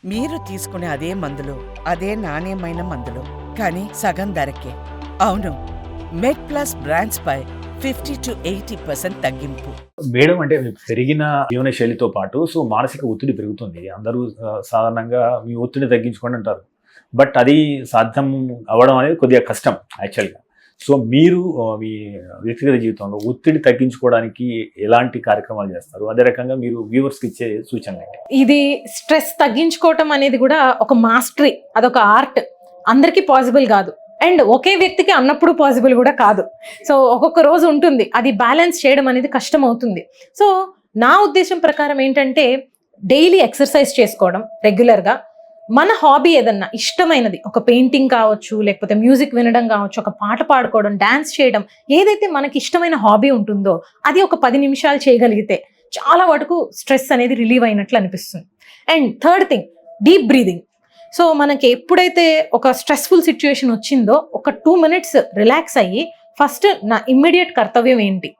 మీరు తీసుకునే అదే మందులు, అదే నాణ్యమైన మందులు, కానీ సగం ధరకే. అవును, మెడ్ ప్లస్ బ్రాండ్స్ పై 50-80% తగ్గింపు. మేడం, అంటే పెరిగిన జీవన శైలితో పాటు మానసిక ఒత్తిడి పెరుగుతుంది. అందరూ సాధారణంగా మీ ఒత్తిడి తగ్గించుకోండి అంటారు. బట్ అది సాధ్యం అవ్వడం అనేది కొద్దిగా కష్టం యాక్చువల్గా. మీరు మీ వ్యక్తిగత జీవితంలో ఒత్తిడి తగ్గించుకోవడానికి ఎలాంటి కార్యక్రమాలు చేస్తారు? అదే రకంగా మీరు వ్యూవర్స్కి ఇచ్చే సూచనలు ఏంటి? ఇది స్ట్రెస్ తగ్గించుకోవటం అనేది కూడా ఒక మాస్టరీ, అదొక ఆర్ట్. అందరికీ పాసిబుల్ కాదు, అండ్ ఒకే వ్యక్తికి అన్నప్పుడు పాసిబుల్ కూడా కాదు. సో ఒక్కొక్క రోజు ఉంటుంది, అది బ్యాలెన్స్ చేయడం అనేది కష్టం అవుతుంది. సో నా ఉద్దేశం ప్రకారం ఏంటంటే, డైలీ ఎక్సర్సైజ్ చేసుకోవడం రెగ్యులర్గా, మన హాబీ ఏదన్నా ఇష్టమైనది, ఒక పెయింటింగ్ కావచ్చు, లేకపోతే మ్యూజిక్ వినడం కావచ్చు, ఒక పాట పాడుకోవడం, డాన్స్ చేయడం, ఏదైతే మనకి ఇష్టమైన హాబీ ఉంటుందో అది ఒక 10 నిమిషాలు చేయగలిగితే చాలా వరకు స్ట్రెస్ అనేది రిలీవ్ అయినట్లు అనిపిస్తుంది. And third thing, deep breathing. So మనకి ఎప్పుడైతే ఒక స్ట్రెస్ఫుల్ సిచ్యువేషన్ వచ్చిందో ఒక 2 minutes రిలాక్స్ అయ్యి, ఫస్ట్ నా ఇమ్మీడియట్ కర్తవ్యం ఏంటి,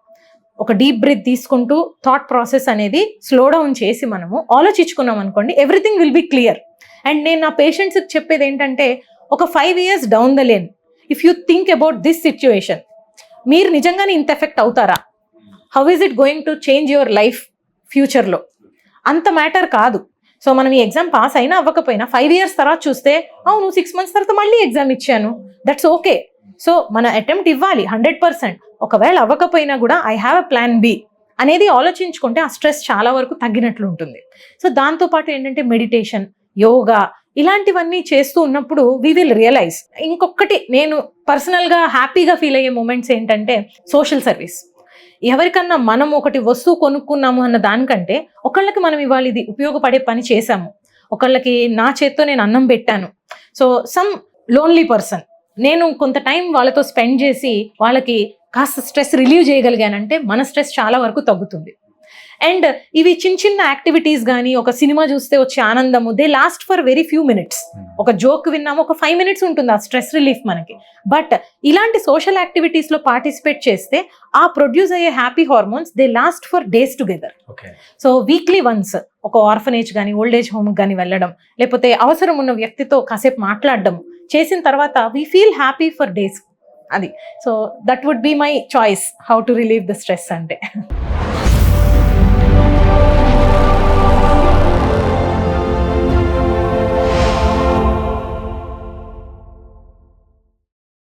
ఒక డీప్ బ్రీత్ తీసుకుంటూ థాట్ ప్రాసెస్ అనేది స్లో డౌన్ చేసి మనము ఆలోచించుకున్నాం అనుకోండి, everything will be clear. And నేను నా పేషెంట్స్కి చెప్పేది ఏంటంటే, ఒక 5 years down the lane if you think about this situation, మీరు నిజంగానే ఇంత ఎఫెక్ట్ అవుతారా? How is it going to change your life ఫ్యూచర్లో? అంత మ్యాటర్ కాదు. సో మనం ఈ ఎగ్జామ్ పాస్ అయినా అవ్వకపోయినా 5 years తర్వాత చూస్తే, అవును 6 months తర్వాత మళ్ళీ ఎగ్జామ్ ఇచ్చాను, దట్స్ ఓకే. సో మన అటెంప్ట్ ఇవ్వాలి 100%. ఒకవేళ అవ్వకపోయినా కూడా I have a plan B అనేది ఆలోచించుకుంటే ఆ స్ట్రెస్ చాలా వరకు తగ్గినట్లు ఉంటుంది. సో దాంతోపాటు ఏంటంటే మెడిటేషన్, యోగా, ఇలాంటివన్నీ చేస్తూ ఉన్నప్పుడు వీ విల్ రియలైజ్. ఇంకొకటి నేను పర్సనల్గా హ్యాపీగా ఫీల్ అయ్యే మూమెంట్స్ ఏంటంటే, సోషల్ సర్వీస్. ఎవరికన్నా మనం ఒకటి వస్తువు కొనుక్కున్నాము అన్న దానికంటే, ఒకళ్ళకి మనం ఇవాళ ఇది ఉపయోగపడే పని చేశాము, ఒకళ్ళకి నా చేత్తో నేను అన్నం పెట్టాను, సో సమ్ లోన్లీ పర్సన్, నేను కొంత టైం వాళ్ళతో స్పెండ్ చేసి వాళ్ళకి కాస్త స్ట్రెస్ రిలీవ్ చేయగలిగానంటే మన స్ట్రెస్ చాలా వరకు తగ్గుతుంది. అండ్ ఇవి చిన్న చిన్న యాక్టివిటీస్ కానీ, ఒక సినిమా చూస్తే వచ్చే ఆనందము, they last for very few minutes. ఒక జోక్ విన్నాము, ఒక 5 minutes ఉంటుంది ఆ స్ట్రెస్ రిలీఫ్ మనకి. బట్ ఇలాంటి సోషల్ యాక్టివిటీస్లో పార్టిసిపేట్ చేస్తే ఆ ప్రొడ్యూస్ అయ్యే happy hormones they last for days together. So weekly once ఒక ఆర్ఫనేజ్ కానీ, ఓల్డ్ ఏజ్ హోమ్ కానీ వెళ్ళడం, లేకపోతే అవసరం ఉన్న వ్యక్తితో కాసేపు మాట్లాడడం చేసిన తర్వాత we feel happy for days. అది so that would be my choice, how to relieve the stress అంటే.